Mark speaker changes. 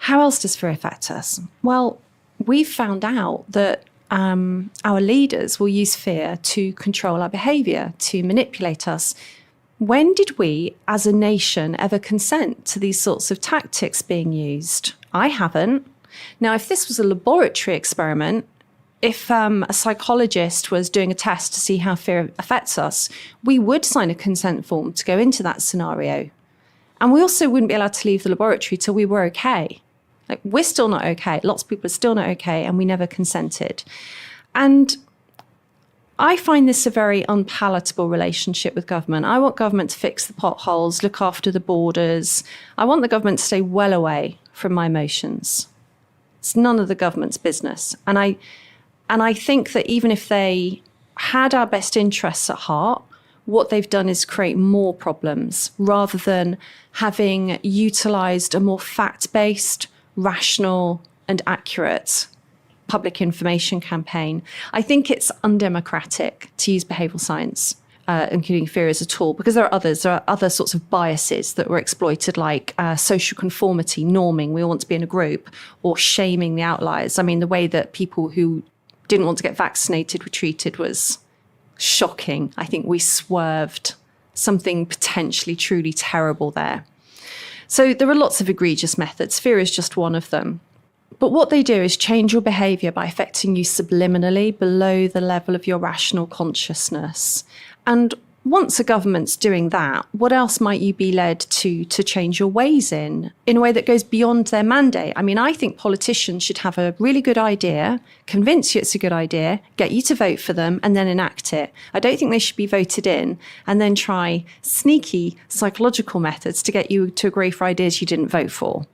Speaker 1: How else does fear affect us? Well, we've found out that our leaders will use fear to control our behaviour, to manipulate us. When did we, as a nation, ever consent to these sorts of tactics being used? I haven't. Now, if this was a laboratory experiment, if a psychologist was doing a test to see how fear affects us, we would sign a consent form to go into that scenario. And we also wouldn't be allowed to leave the laboratory till we were okay. Like, we're still not okay. Lots of people are still not okay, and we never consented. And I find this a very unpalatable relationship with government. I want government to fix the potholes, look after the borders. I want the government to stay well away from my emotions. It's none of the government's business. And I think that even if they had our best interests at heart, what they've done is create more problems rather than having utilised a more fact-based, rational and accurate public information campaign. I think it's undemocratic to use behavioural science, including fear, as a tool, because there are others. There are other sorts of biases that were exploited, like social conformity, norming, we all want to be in a group, or shaming the outliers. I mean, the way that people who didn't want to get vaccinated were treated was shocking. I think we swerved something potentially truly terrible there. So there are lots of egregious methods. Fear is just one of them. But what they do is change your behaviour by affecting you subliminally below the level of your rational consciousness. And once a government's doing that, what else might you be led to change your ways in a way that goes beyond their mandate? I mean, I think politicians should have a really good idea, convince you it's a good idea, get you to vote for them, and then enact it. I don't think they should be voted in and then try sneaky psychological methods to get you to agree for ideas you didn't vote for.